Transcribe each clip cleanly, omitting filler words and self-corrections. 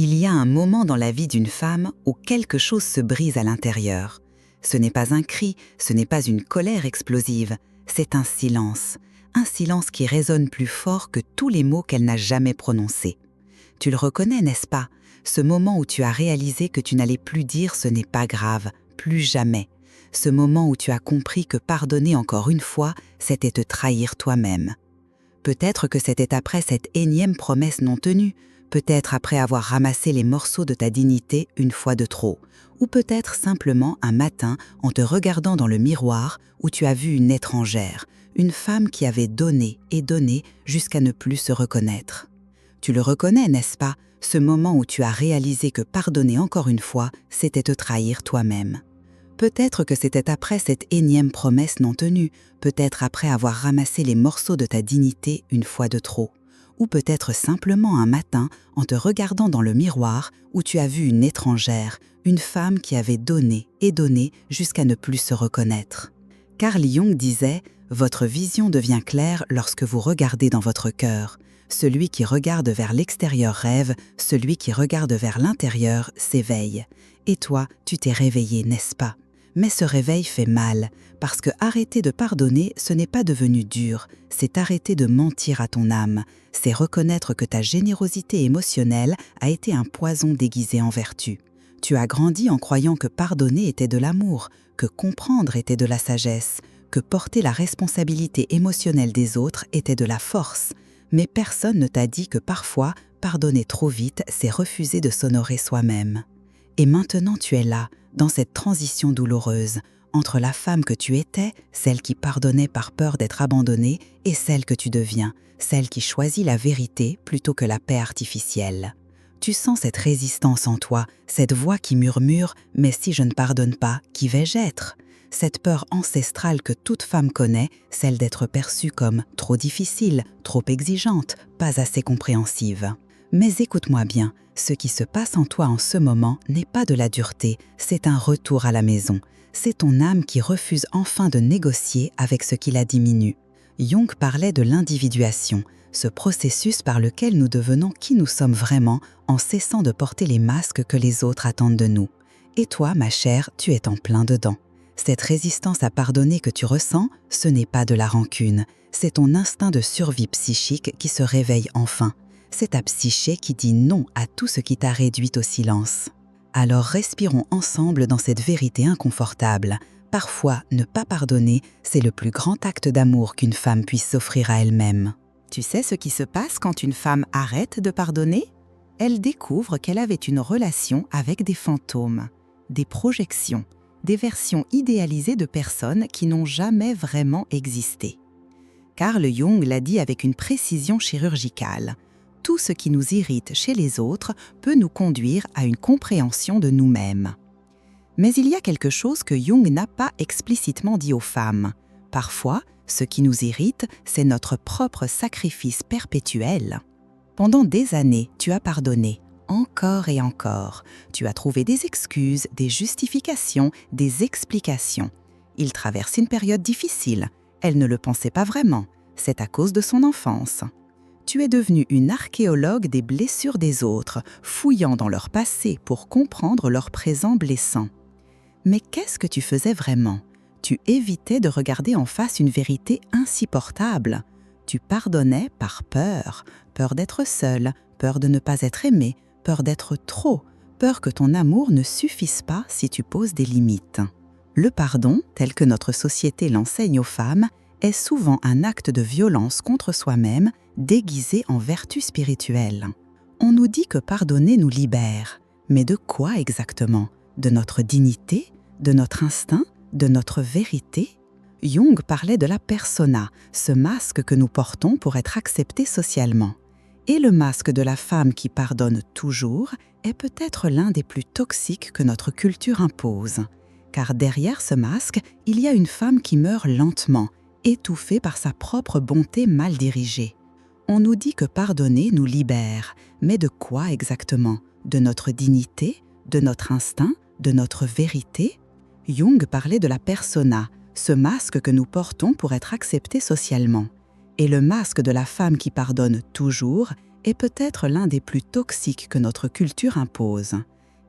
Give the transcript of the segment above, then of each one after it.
Il y a un moment dans la vie d'une femme où quelque chose se brise à l'intérieur. Ce n'est pas un cri, ce n'est pas une colère explosive, c'est un silence qui résonne plus fort que tous les mots qu'elle n'a jamais prononcés. Tu le reconnais, n'est-ce pas? Ce moment où tu as réalisé que tu n'allais plus dire « ce n'est pas grave », plus jamais. Ce moment où tu as compris que pardonner encore une fois, c'était te trahir toi-même. Peut-être que c'était après cette énième promesse non tenue, peut-être après avoir ramassé les morceaux de ta dignité une fois de trop, ou peut-être simplement un matin en te regardant dans le miroir où tu as vu une étrangère, une femme qui avait donné et donné jusqu'à ne plus se reconnaître. Tu le reconnais, n'est-ce pas, ce moment où tu as réalisé que pardonner encore une fois, c'était te trahir toi-même. Peut-être que c'était après cette énième promesse non tenue, peut-être après avoir ramassé les morceaux de ta dignité une fois de trop, ou peut-être simplement un matin en te regardant dans le miroir où tu as vu une étrangère, une femme qui avait donné et donné jusqu'à ne plus se reconnaître. Carl Jung disait « Votre vision devient claire lorsque vous regardez dans votre cœur. Celui qui regarde vers l'extérieur rêve, celui qui regarde vers l'intérieur s'éveille. Et toi, tu t'es réveillé, n'est-ce pas ? Mais ce réveil fait mal, parce que arrêter de pardonner, ce n'est pas devenu dur, c'est arrêter de mentir à ton âme, c'est reconnaître que ta générosité émotionnelle a été un poison déguisé en vertu. Tu as grandi en croyant que pardonner était de l'amour, que comprendre était de la sagesse, que porter la responsabilité émotionnelle des autres était de la force. Mais personne ne t'a dit que parfois, pardonner trop vite, c'est refuser de s'honorer soi-même. Et maintenant tu es là, dans cette transition douloureuse, entre la femme que tu étais, celle qui pardonnait par peur d'être abandonnée, et celle que tu deviens, celle qui choisit la vérité plutôt que la paix artificielle. Tu sens cette résistance en toi, cette voix qui murmure « mais si je ne pardonne pas, qui vais-je être ?» Cette peur ancestrale que toute femme connaît, celle d'être perçue comme trop difficile, trop exigeante, pas assez compréhensive. Mais écoute-moi bien, ce qui se passe en toi en ce moment n'est pas de la dureté, c'est un retour à la maison. C'est ton âme qui refuse enfin de négocier avec ce qui la diminue. Jung parlait de l'individuation, ce processus par lequel nous devenons qui nous sommes vraiment en cessant de porter les masques que les autres attendent de nous. Et toi, ma chère, tu es en plein dedans. Cette résistance à pardonner que tu ressens, ce n'est pas de la rancune, c'est ton instinct de survie psychique qui se réveille enfin. C'est ta psyché qui dit non à tout ce qui t'a réduite au silence. Alors respirons ensemble dans cette vérité inconfortable. Parfois, ne pas pardonner, c'est le plus grand acte d'amour qu'une femme puisse s'offrir à elle-même. Tu sais ce qui se passe quand une femme arrête de pardonner? Elle découvre qu'elle avait une relation avec des fantômes, des projections, des versions idéalisées de personnes qui n'ont jamais vraiment existé. Carl Jung l'a dit avec une précision chirurgicale. Tout ce qui nous irrite chez les autres peut nous conduire à une compréhension de nous-mêmes. Mais il y a quelque chose que Jung n'a pas explicitement dit aux femmes. Parfois, ce qui nous irrite, c'est notre propre sacrifice perpétuel. Pendant des années, tu as pardonné, encore et encore. Tu as trouvé des excuses, des justifications, des explications. Il traverse une période difficile. Elle ne le pensait pas vraiment. C'est à cause de son enfance. Tu es devenue une archéologue des blessures des autres, fouillant dans leur passé pour comprendre leur présent blessant. Mais qu'est-ce que tu faisais vraiment? Tu évitais de regarder en face une vérité insupportable. Tu pardonnais par peur, peur d'être seule, peur de ne pas être aimée, peur d'être trop, peur que ton amour ne suffise pas si tu poses des limites. Le pardon, tel que notre société l'enseigne aux femmes, est souvent un acte de violence contre soi-même déguisé en vertu spirituelle. On nous dit que pardonner nous libère. Mais de quoi exactement? De notre dignité? De notre instinct? De notre vérité? Jung parlait de la persona, ce masque que nous portons pour être acceptés socialement. Et le masque de la femme qui pardonne toujours est peut-être l'un des plus toxiques que notre culture impose. Car derrière ce masque, il y a une femme qui meurt lentement, étouffée par sa propre bonté mal dirigée. On nous dit que pardonner nous libère, mais de quoi exactement? De notre dignité? De notre instinct? De notre vérité? Jung parlait de la persona, ce masque que nous portons pour être acceptés socialement. Et le masque de la femme qui pardonne toujours est peut-être l'un des plus toxiques que notre culture impose.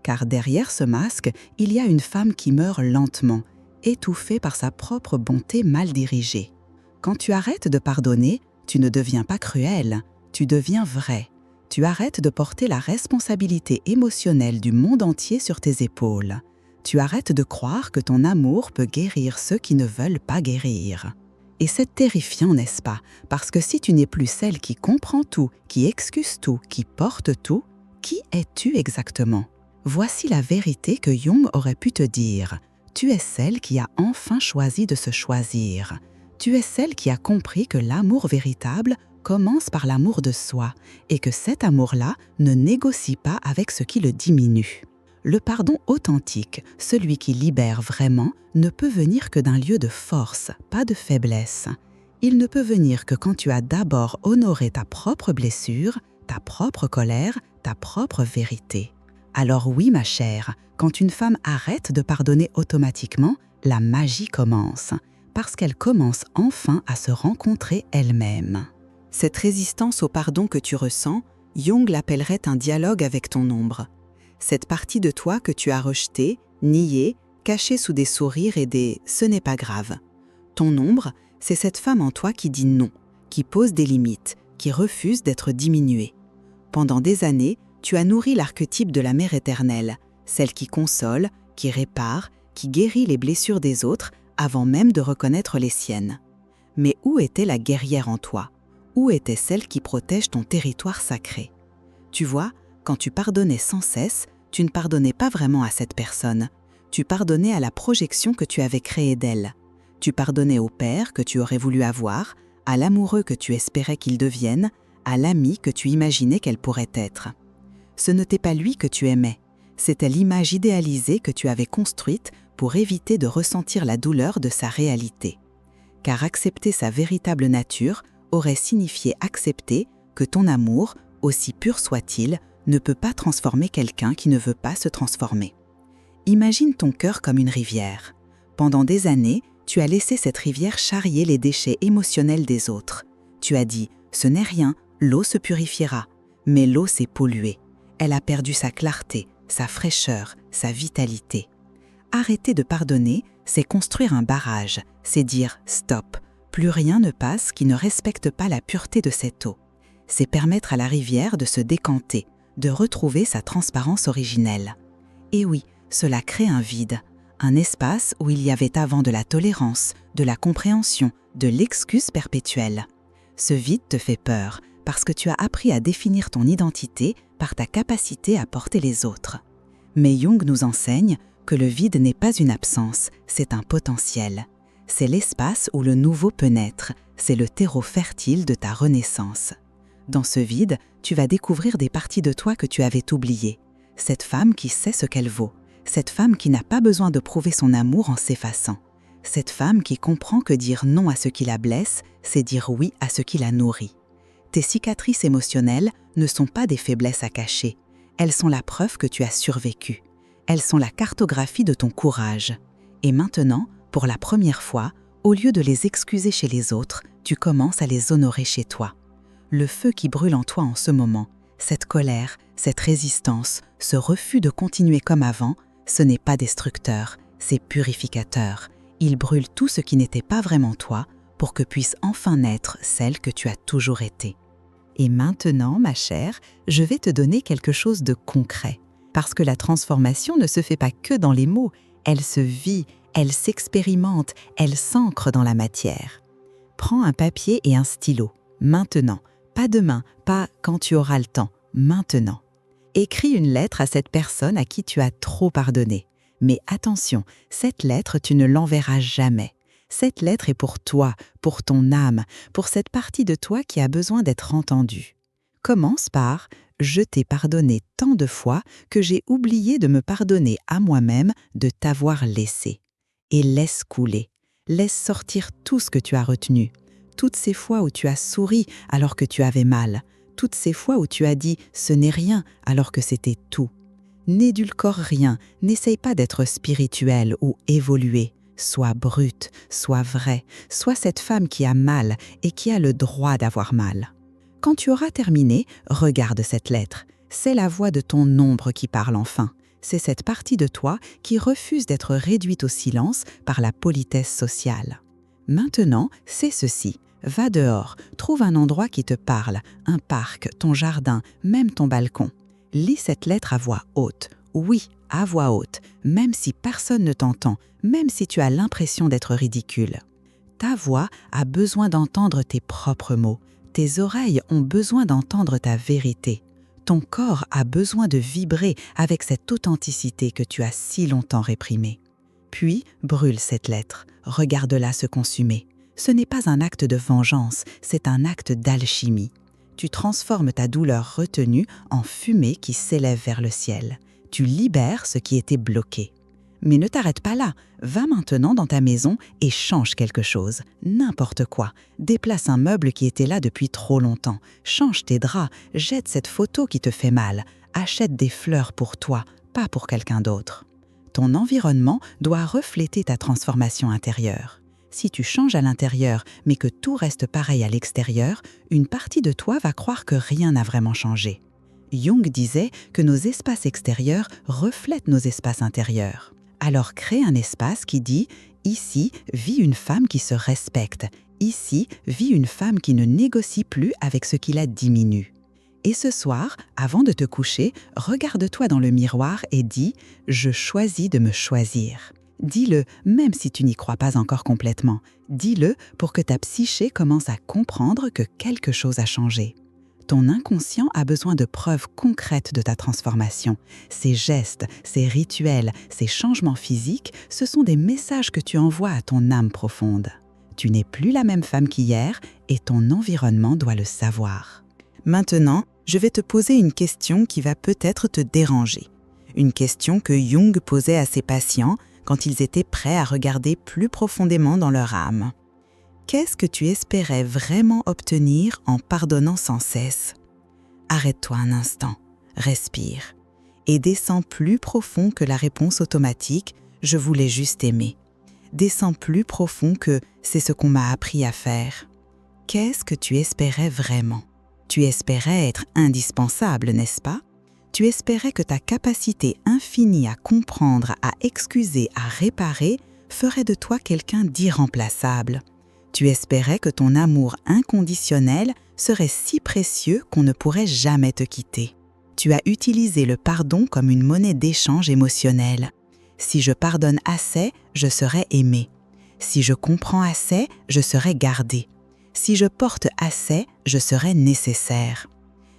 Car derrière ce masque, il y a une femme qui meurt lentement, étouffée par sa propre bonté mal dirigée. Quand tu arrêtes de pardonner, tu ne deviens pas cruel, tu deviens vrai. Tu arrêtes de porter la responsabilité émotionnelle du monde entier sur tes épaules. Tu arrêtes de croire que ton amour peut guérir ceux qui ne veulent pas guérir. Et c'est terrifiant, n'est-ce pas? Parce que si tu n'es plus celle qui comprend tout, qui excuse tout, qui porte tout, qui es-tu exactement? Voici la vérité que Jung aurait pu te dire. Tu es celle qui a enfin choisi de se choisir. Tu es celle qui a compris que l'amour véritable commence par l'amour de soi et que cet amour-là ne négocie pas avec ce qui le diminue. Le pardon authentique, celui qui libère vraiment, ne peut venir que d'un lieu de force, pas de faiblesse. Il ne peut venir que quand tu as d'abord honoré ta propre blessure, ta propre colère, ta propre vérité. Alors oui, ma chère, quand une femme arrête de pardonner automatiquement, la magie commence, parce qu'elle commence enfin à se rencontrer elle-même. Cette résistance au pardon que tu ressens, Jung l'appellerait un dialogue avec ton ombre. Cette partie de toi que tu as rejetée, niée, cachée sous des sourires et des « ce n'est pas grave ». Ton ombre, c'est cette femme en toi qui dit non, qui pose des limites, qui refuse d'être diminuée. Pendant des années, tu as nourri l'archétype de la mère éternelle, celle qui console, qui répare, qui guérit les blessures des autres avant même de reconnaître les siennes. Mais où était la guerrière en toi? Où était celle qui protège ton territoire sacré? Tu vois, quand tu pardonnais sans cesse, tu ne pardonnais pas vraiment à cette personne. Tu pardonnais à la projection que tu avais créée d'elle. Tu pardonnais au père que tu aurais voulu avoir, à l'amoureux que tu espérais qu'il devienne, à l'ami que tu imaginais qu'elle pourrait être. Ce n'était pas lui que tu aimais, c'était l'image idéalisée que tu avais construite pour éviter de ressentir la douleur de sa réalité. Car accepter sa véritable nature aurait signifié accepter que ton amour, aussi pur soit-il, ne peut pas transformer quelqu'un qui ne veut pas se transformer. Imagine ton cœur comme une rivière. Pendant des années, tu as laissé cette rivière charrier les déchets émotionnels des autres. Tu as dit « ce n'est rien, l'eau se purifiera ». Mais l'eau s'est polluée. Elle a perdu sa clarté, sa fraîcheur, sa vitalité. Arrêter de pardonner, c'est construire un barrage, c'est dire « stop ». Plus rien ne passe qui ne respecte pas la pureté de cette eau. C'est permettre à la rivière de se décanter, de retrouver sa transparence originelle. Et oui, cela crée un vide, un espace où il y avait avant de la tolérance, de la compréhension, de l'excuse perpétuelle. Ce vide te fait peur parce que tu as appris à définir ton identité par ta capacité à porter les autres. Mais Jung nous enseigne que le vide n'est pas une absence, c'est un potentiel. C'est l'espace où le nouveau peut naître, c'est le terreau fertile de ta renaissance. Dans ce vide, tu vas découvrir des parties de toi que tu avais oubliées. Cette femme qui sait ce qu'elle vaut, cette femme qui n'a pas besoin de prouver son amour en s'effaçant. Cette femme qui comprend que dire non à ce qui la blesse, c'est dire oui à ce qui la nourrit. Tes cicatrices émotionnelles ne sont pas des faiblesses à cacher. Elles sont la preuve que tu as survécu. Elles sont la cartographie de ton courage. Et maintenant, pour la première fois, au lieu de les excuser chez les autres, tu commences à les honorer chez toi. Le feu qui brûle en toi en ce moment, cette colère, cette résistance, ce refus de continuer comme avant, ce n'est pas destructeur, c'est purificateur. Il brûle tout ce qui n'était pas vraiment toi pour que puisse enfin naître celle que tu as toujours été. Et maintenant, ma chère, je vais te donner quelque chose de concret. Parce que la transformation ne se fait pas que dans les mots, elle se vit, elle s'expérimente, elle s'ancre dans la matière. Prends un papier et un stylo, maintenant, pas demain, pas quand tu auras le temps, maintenant. Écris une lettre à cette personne à qui tu as trop pardonné. Mais attention, cette lettre, tu ne l'enverras jamais. Cette lettre est pour toi, pour ton âme, pour cette partie de toi qui a besoin d'être entendue. Commence par « Je t'ai pardonné tant de fois que j'ai oublié de me pardonner à moi-même de t'avoir laissé. » Et laisse couler. Laisse sortir tout ce que tu as retenu. Toutes ces fois où tu as souri alors que tu avais mal. Toutes ces fois où tu as dit « ce n'est rien » alors que c'était tout. N'édulcore rien, n'essaye pas d'être spirituel ou évolué. Sois brute, sois vraie, sois cette femme qui a mal et qui a le droit d'avoir mal. Quand tu auras terminé, regarde cette lettre. C'est la voix de ton ombre qui parle enfin. C'est cette partie de toi qui refuse d'être réduite au silence par la politesse sociale. Maintenant, c'est ceci. Va dehors, trouve un endroit qui te parle, un parc, ton jardin, même ton balcon. Lis cette lettre à voix haute. Oui, à voix haute, même si personne ne t'entend, même si tu as l'impression d'être ridicule. Ta voix a besoin d'entendre tes propres mots. Tes oreilles ont besoin d'entendre ta vérité. Ton corps a besoin de vibrer avec cette authenticité que tu as si longtemps réprimée. Puis, brûle cette lettre, regarde-la se consumer. Ce n'est pas un acte de vengeance, c'est un acte d'alchimie. Tu transformes ta douleur retenue en fumée qui s'élève vers le ciel. Tu libères ce qui était bloqué. Mais ne t'arrête pas là, va maintenant dans ta maison et change quelque chose, n'importe quoi. Déplace un meuble qui était là depuis trop longtemps, change tes draps, jette cette photo qui te fait mal, achète des fleurs pour toi, pas pour quelqu'un d'autre. Ton environnement doit refléter ta transformation intérieure. Si tu changes à l'intérieur, mais que tout reste pareil à l'extérieur, une partie de toi va croire que rien n'a vraiment changé. Jung disait que nos espaces extérieurs reflètent nos espaces intérieurs. Alors crée un espace qui dit « Ici vit une femme qui se respecte. Ici vit une femme qui ne négocie plus avec ce qui la diminue. » Et ce soir, avant de te coucher, regarde-toi dans le miroir et dis « Je choisis de me choisir ». Dis-le, même si tu n'y crois pas encore complètement. Dis-le pour que ta psyché commence à comprendre que quelque chose a changé. Ton inconscient a besoin de preuves concrètes de ta transformation. Ces gestes, ces rituels, ces changements physiques, ce sont des messages que tu envoies à ton âme profonde. Tu n'es plus la même femme qu'hier et ton environnement doit le savoir. Maintenant, je vais te poser une question qui va peut-être te déranger. Une question que Jung posait à ses patients quand ils étaient prêts à regarder plus profondément dans leur âme. Qu'est-ce que tu espérais vraiment obtenir en pardonnant sans cesse? Arrête-toi un instant, respire et descends plus profond que la réponse automatique « je voulais juste aimer ». Descends plus profond que « c'est ce qu'on m'a appris à faire ». Qu'est-ce que tu espérais vraiment? Tu espérais être indispensable, n'est-ce pas? Tu espérais que ta capacité infinie à comprendre, à excuser, à réparer ferait de toi quelqu'un d'irremplaçable. Tu espérais que ton amour inconditionnel serait si précieux qu'on ne pourrait jamais te quitter. Tu as utilisé le pardon comme une monnaie d'échange émotionnel. Si je pardonne assez, je serai aimé. Si je comprends assez, je serai gardé. Si je porte assez, je serai nécessaire.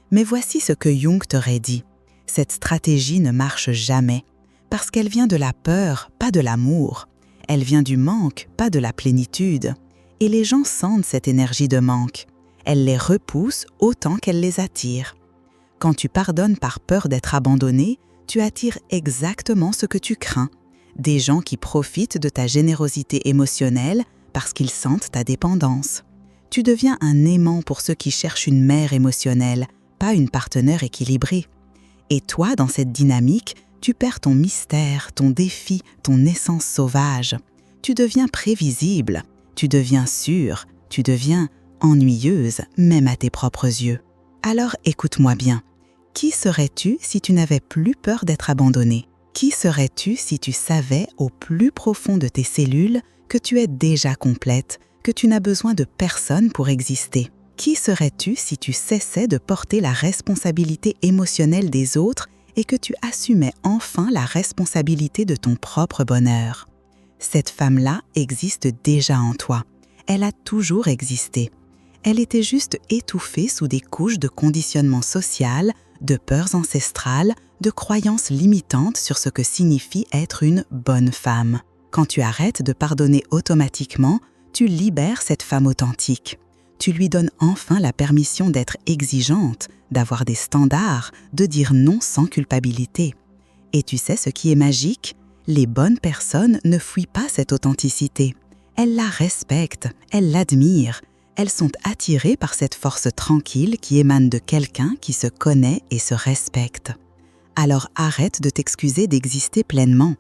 Mais voici ce que Jung t'aurait dit. Cette stratégie ne marche jamais, parce qu'elle vient de la peur, pas de l'amour. Elle vient du manque, pas de la plénitude. Et les gens sentent cette énergie de manque. Elle les repousse autant qu'elle les attire. Quand tu pardonnes par peur d'être abandonné, tu attires exactement ce que tu crains. Des gens qui profitent de ta générosité émotionnelle parce qu'ils sentent ta dépendance. Tu deviens un aimant pour ceux qui cherchent une mère émotionnelle, pas une partenaire équilibrée. Et toi, dans cette dynamique, tu perds ton mystère, ton défi, ton essence sauvage. Tu deviens prévisible. Tu deviens sûre, tu deviens ennuyeuse, même à tes propres yeux. Alors écoute-moi bien. Qui serais-tu si tu n'avais plus peur d'être abandonnée? Qui serais-tu si tu savais au plus profond de tes cellules que tu es déjà complète, que tu n'as besoin de personne pour exister? Qui serais-tu si tu cessais de porter la responsabilité émotionnelle des autres et que tu assumais enfin la responsabilité de ton propre bonheur? Cette femme-là existe déjà en toi. Elle a toujours existé. Elle était juste étouffée sous des couches de conditionnement social, de peurs ancestrales, de croyances limitantes sur ce que signifie être une bonne femme. Quand tu arrêtes de pardonner automatiquement, tu libères cette femme authentique. Tu lui donnes enfin la permission d'être exigeante, d'avoir des standards, de dire non sans culpabilité. Et tu sais ce qui est magique? Les bonnes personnes ne fuient pas cette authenticité. Elles la respectent, elles l'admirent. Elles sont attirées par cette force tranquille qui émane de quelqu'un qui se connaît et se respecte. Alors arrête de t'excuser d'exister pleinement.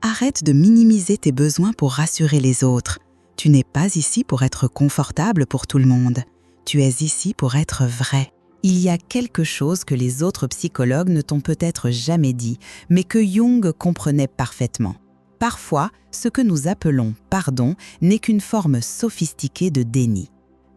Arrête de minimiser tes besoins pour rassurer les autres. Tu n'es pas ici pour être confortable pour tout le monde. Tu es ici pour être vrai. Il y a quelque chose que les autres psychologues ne t'ont peut-être jamais dit, mais que Jung comprenait parfaitement. Parfois, ce que nous appelons pardon n'est qu'une forme sophistiquée de déni.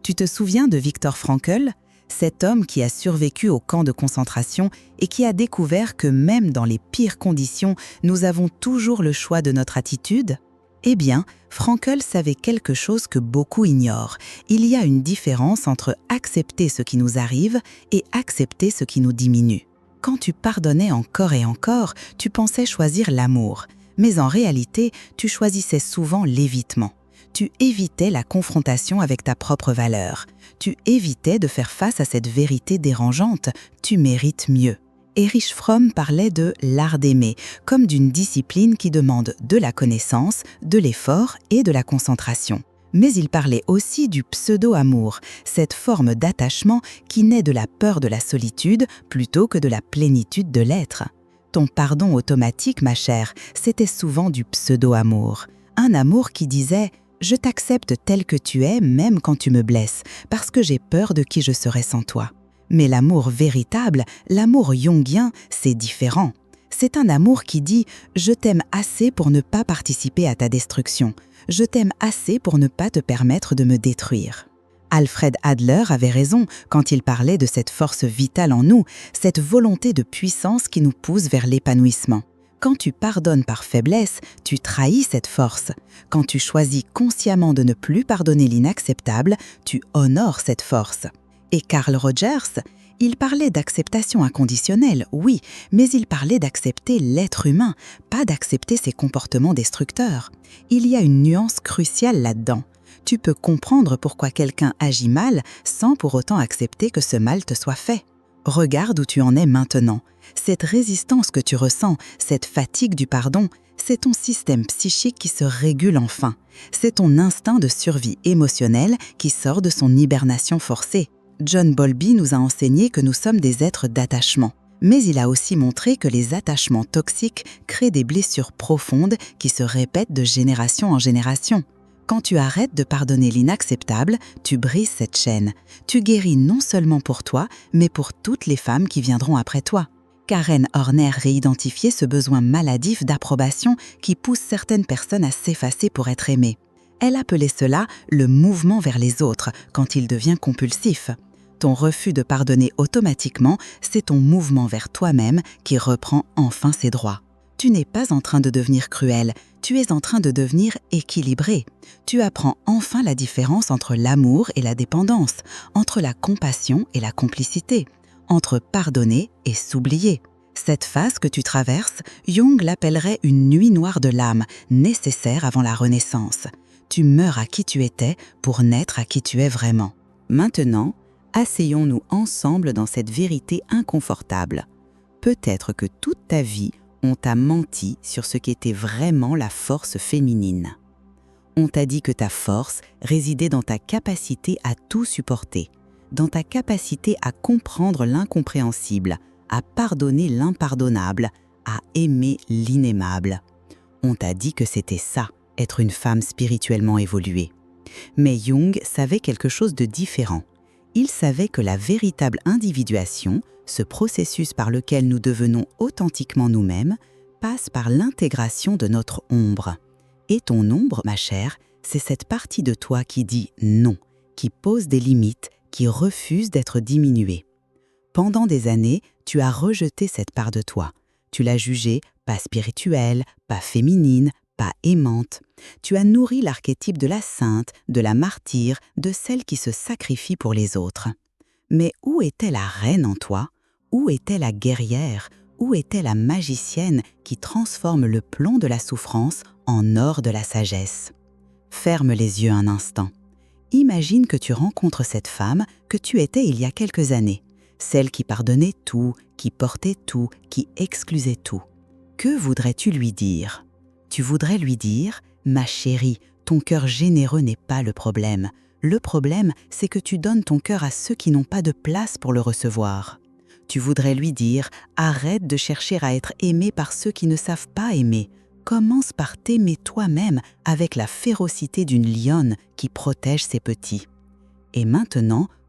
Tu te souviens de Viktor Frankl, cet homme qui a survécu au camp de concentration et qui a découvert que même dans les pires conditions, nous avons toujours le choix de notre attitude ? Eh bien, Frankl savait quelque chose que beaucoup ignorent. Il y a une différence entre accepter ce qui nous arrive et accepter ce qui nous diminue. Quand tu pardonnais encore et encore, tu pensais choisir l'amour. Mais en réalité, tu choisissais souvent l'évitement. Tu évitais la confrontation avec ta propre valeur. Tu évitais de faire face à cette vérité dérangeante. Tu mérites mieux. Erich Fromm parlait de l'art d'aimer, comme d'une discipline qui demande de la connaissance, de l'effort et de la concentration. Mais il parlait aussi du pseudo-amour, cette forme d'attachement qui naît de la peur de la solitude plutôt que de la plénitude de l'être. Ton pardon automatique, ma chère, c'était souvent du pseudo-amour. Un amour qui disait « Je t'accepte tel que tu es, même quand tu me blesses, parce que j'ai peur de qui je serai sans toi. » Mais l'amour véritable, l'amour jungien, c'est différent. C'est un amour qui dit « Je t'aime assez pour ne pas participer à ta destruction. Je t'aime assez pour ne pas te permettre de me détruire. » Alfred Adler avait raison quand il parlait de cette force vitale en nous, cette volonté de puissance qui nous pousse vers l'épanouissement. Quand tu pardonnes par faiblesse, tu trahis cette force. Quand tu choisis consciemment de ne plus pardonner l'inacceptable, tu honores cette force. Et Carl Rogers, il parlait d'acceptation inconditionnelle, oui, mais il parlait d'accepter l'être humain, pas d'accepter ses comportements destructeurs. Il y a une nuance cruciale là-dedans. Tu peux comprendre pourquoi quelqu'un agit mal sans pour autant accepter que ce mal te soit fait. Regarde où tu en es maintenant. Cette résistance que tu ressens, cette fatigue du pardon, c'est ton système psychique qui se régule enfin. C'est ton instinct de survie émotionnelle qui sort de son hibernation forcée. John Bowlby nous a enseigné que nous sommes des êtres d'attachement. Mais il a aussi montré que les attachements toxiques créent des blessures profondes qui se répètent de génération en génération. Quand tu arrêtes de pardonner l'inacceptable, tu brises cette chaîne. Tu guéris non seulement pour toi, mais pour toutes les femmes qui viendront après toi. Karen Horner réidentifiait ce besoin maladif d'approbation qui pousse certaines personnes à s'effacer pour être aimées. Elle appelait cela le mouvement vers les autres quand il devient compulsif. Ton refus de pardonner automatiquement, c'est ton mouvement vers toi-même qui reprend enfin ses droits. Tu n'es pas en train de devenir cruel, tu es en train de devenir équilibré. Tu apprends enfin la différence entre l'amour et la dépendance, entre la compassion et la complicité, entre pardonner et s'oublier. Cette phase que tu traverses, Jung l'appellerait une nuit noire de l'âme, nécessaire avant la renaissance. Tu meurs à qui tu étais pour naître à qui tu es vraiment. Maintenant, asseyons-nous ensemble dans cette vérité inconfortable. Peut-être que toute ta vie, on t'a menti sur ce qu'était vraiment la force féminine. On t'a dit que ta force résidait dans ta capacité à tout supporter, dans ta capacité à comprendre l'incompréhensible, à pardonner l'impardonnable, à aimer l'inaimable. On t'a dit que c'était ça, être une femme spirituellement évoluée. Mais Jung savait quelque chose de différent. Il savait que la véritable individuation, ce processus par lequel nous devenons authentiquement nous-mêmes, passe par l'intégration de notre ombre. Et ton ombre, ma chère, c'est cette partie de toi qui dit non, qui pose des limites, qui refuse d'être diminuée. Pendant des années, tu as rejeté cette part de toi. Tu l'as jugée pas spirituelle, pas féminine, pas aimante. Tu as nourri l'archétype de la sainte, de la martyre, de celle qui se sacrifie pour les autres. Mais où était la reine en toi? Où était la guerrière? Où était la magicienne qui transforme le plomb de la souffrance en or de la sagesse? Ferme les yeux un instant. Imagine que tu rencontres cette femme que tu étais il y a quelques années, celle qui pardonnait tout, qui portait tout, qui exclusait tout. Que voudrais-tu lui dire? Tu voudrais lui dire « Ma chérie, ton cœur généreux n'est pas le problème. Le problème, c'est que tu donnes ton cœur à ceux qui n'ont pas de place pour le recevoir. » Tu voudrais lui dire « Arrête de chercher à être aimé par ceux qui ne savent pas aimer. Commence par t'aimer toi-même avec la férocité d'une lionne qui protège ses petits. » Et maintenant,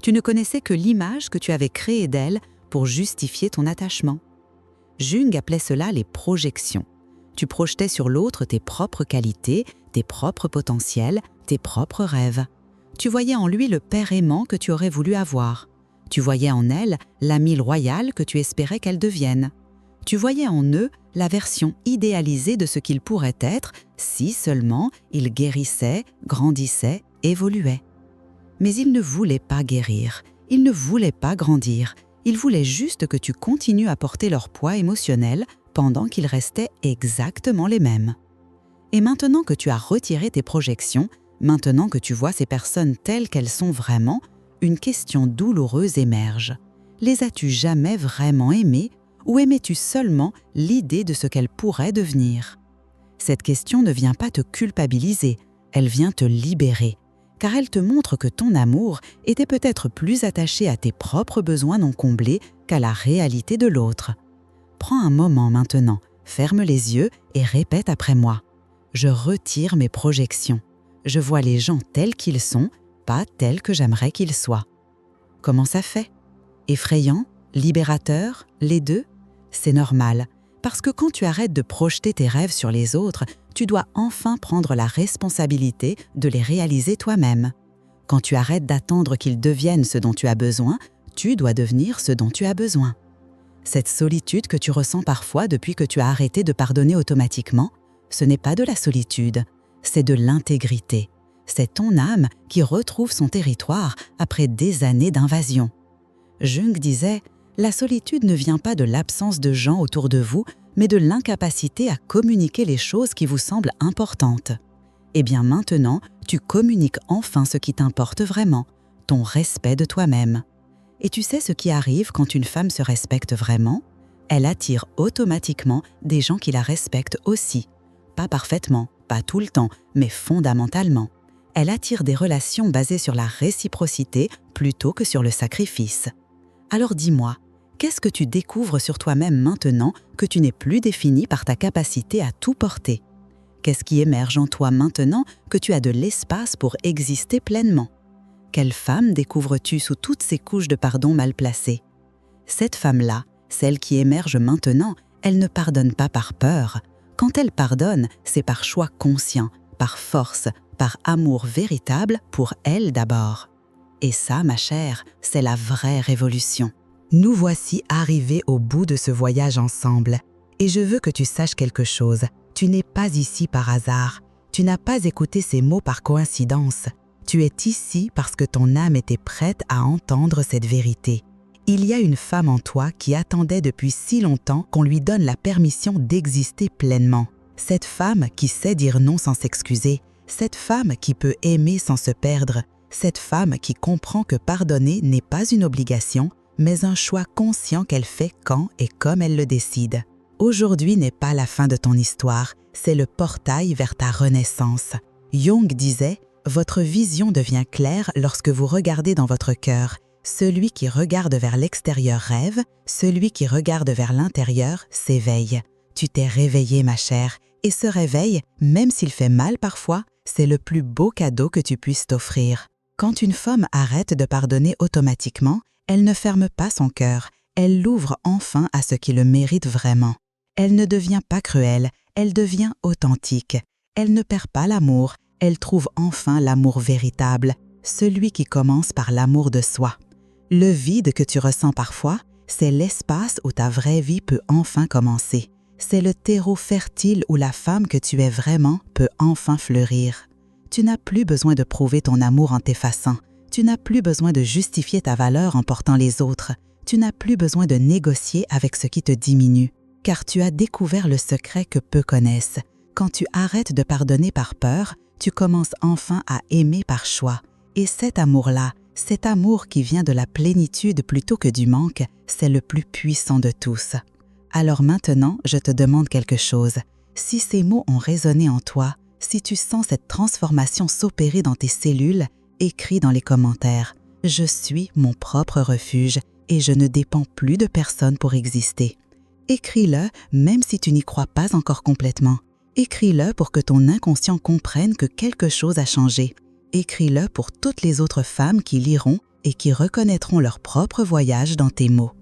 Tu ne connaissais que l'image que tu avais créée d'elle pour justifier ton attachement. Jung appelait cela les projections. Tu projetais sur l'autre tes propres qualités, tes propres potentiels, tes propres rêves. Tu voyais en lui le père aimant que tu aurais voulu avoir. Tu voyais en elle l'amie loyale que tu espérais qu'elle devienne. Tu voyais en eux la version idéalisée de ce qu'ils pourraient être si seulement ils guérissaient, grandissaient, évoluaient. Mais ils ne voulaient pas guérir, ils ne voulaient pas grandir, ils voulaient juste que tu continues à porter leur poids émotionnel pendant qu'ils restaient exactement les mêmes. Et maintenant que tu as retiré tes projections, maintenant que tu vois ces personnes telles qu'elles sont vraiment, une question douloureuse émerge. Les as-tu jamais vraiment aimées ou aimais-tu seulement l'idée de ce qu'elles pourraient devenir? Cette question ne vient pas te culpabiliser, elle vient te libérer, car elle te montre que ton amour était peut-être plus attaché à tes propres besoins non comblés qu'à la réalité de l'autre. Prends un moment maintenant, ferme les yeux et répète après moi. Je retire mes projections. Je vois les gens tels qu'ils sont, pas tels que j'aimerais qu'ils soient. Comment ça fait? Effrayant? Libérateur? Les deux? C'est normal, parce que quand tu arrêtes de projeter tes rêves sur les autres, tu dois enfin prendre la responsabilité de les réaliser toi-même. Quand tu arrêtes d'attendre qu'ils deviennent ce dont tu as besoin, tu dois devenir ce dont tu as besoin. Cette solitude que tu ressens parfois depuis que tu as arrêté de pardonner automatiquement, ce n'est pas de la solitude, c'est de l'intégrité. C'est ton âme qui retrouve son territoire après des années d'invasion. Jung disait « La solitude ne vient pas de l'absence de gens autour de vous, mais de l'incapacité à communiquer les choses qui vous semblent importantes. » Eh bien maintenant, tu communiques enfin ce qui t'importe vraiment, ton respect de toi-même. Et tu sais ce qui arrive quand une femme se respecte vraiment? Elle attire automatiquement des gens qui la respectent aussi. Pas parfaitement, pas tout le temps, mais fondamentalement. Elle attire des relations basées sur la réciprocité plutôt que sur le sacrifice. Alors dis-moi, qu'est-ce que tu découvres sur toi-même maintenant que tu n'es plus défini par ta capacité à tout porter? Qu'est-ce qui émerge en toi maintenant que tu as de l'espace pour exister pleinement? Quelle femme découvres-tu sous toutes ces couches de pardon mal placées? Cette femme-là, celle qui émerge maintenant, elle ne pardonne pas par peur. Quand elle pardonne, c'est par choix conscient, par force, par amour véritable pour elle d'abord. Et ça, ma chère, c'est la vraie révolution. Nous voici arrivés au bout de ce voyage ensemble. Et je veux que tu saches quelque chose. Tu n'es pas ici par hasard. Tu n'as pas écouté ces mots par coïncidence. Tu es ici parce que ton âme était prête à entendre cette vérité. Il y a une femme en toi qui attendait depuis si longtemps qu'on lui donne la permission d'exister pleinement. Cette femme qui sait dire non sans s'excuser. Cette femme qui peut aimer sans se perdre. Cette femme qui comprend que pardonner n'est pas une obligation, mais un choix conscient qu'elle fait quand et comme elle le décide. Aujourd'hui n'est pas la fin de ton histoire, c'est le portail vers ta renaissance. Jung disait « Votre vision devient claire lorsque vous regardez dans votre cœur. Celui qui regarde vers l'extérieur rêve, celui qui regarde vers l'intérieur s'éveille. » Tu t'es réveillée, ma chère, et ce réveil, même s'il fait mal parfois, c'est le plus beau cadeau que tu puisses t'offrir. Quand une femme arrête de pardonner automatiquement, elle ne ferme pas son cœur, elle l'ouvre enfin à ce qui le mérite vraiment. Elle ne devient pas cruelle, elle devient authentique. Elle ne perd pas l'amour, elle trouve enfin l'amour véritable, celui qui commence par l'amour de soi. Le vide que tu ressens parfois, c'est l'espace où ta vraie vie peut enfin commencer. C'est le terreau fertile où la femme que tu es vraiment peut enfin fleurir. Tu n'as plus besoin de prouver ton amour en t'effaçant. Tu n'as plus besoin de justifier ta valeur en portant les autres. Tu n'as plus besoin de négocier avec ce qui te diminue. Car tu as découvert le secret que peu connaissent. Quand tu arrêtes de pardonner par peur, tu commences enfin à aimer par choix. Et cet amour-là, cet amour qui vient de la plénitude plutôt que du manque, c'est le plus puissant de tous. Alors maintenant, je te demande quelque chose. Si ces mots ont résonné en toi, si tu sens cette transformation s'opérer dans tes cellules, écris dans les commentaires « Je suis mon propre refuge et je ne dépends plus de personne pour exister ». Écris-le même si tu n'y crois pas encore complètement. Écris-le pour que ton inconscient comprenne que quelque chose a changé. Écris-le pour toutes les autres femmes qui liront et qui reconnaîtront leur propre voyage dans tes mots.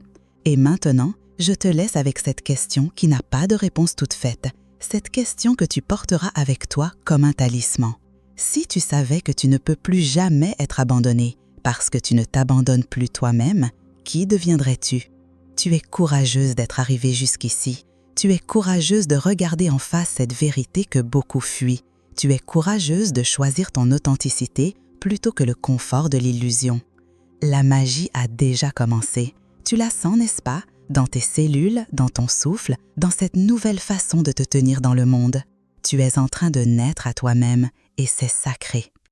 Et maintenant, je te laisse avec cette question qui n'a pas de réponse toute faite, cette question que tu porteras avec toi comme un talisman. Si tu savais que tu ne peux plus jamais être abandonné parce que tu ne t'abandonnes plus toi-même, qui deviendrais-tu? Tu es courageuse d'être arrivée jusqu'ici. Tu es courageuse de regarder en face cette vérité que beaucoup fuient. Tu es courageuse de choisir ton authenticité plutôt que le confort de l'illusion. La magie a déjà commencé. Tu la sens, n'est-ce pas? Dans tes cellules, dans ton souffle, dans cette nouvelle façon de te tenir dans le monde. Tu es en train de naître à toi-même et c'est sacré.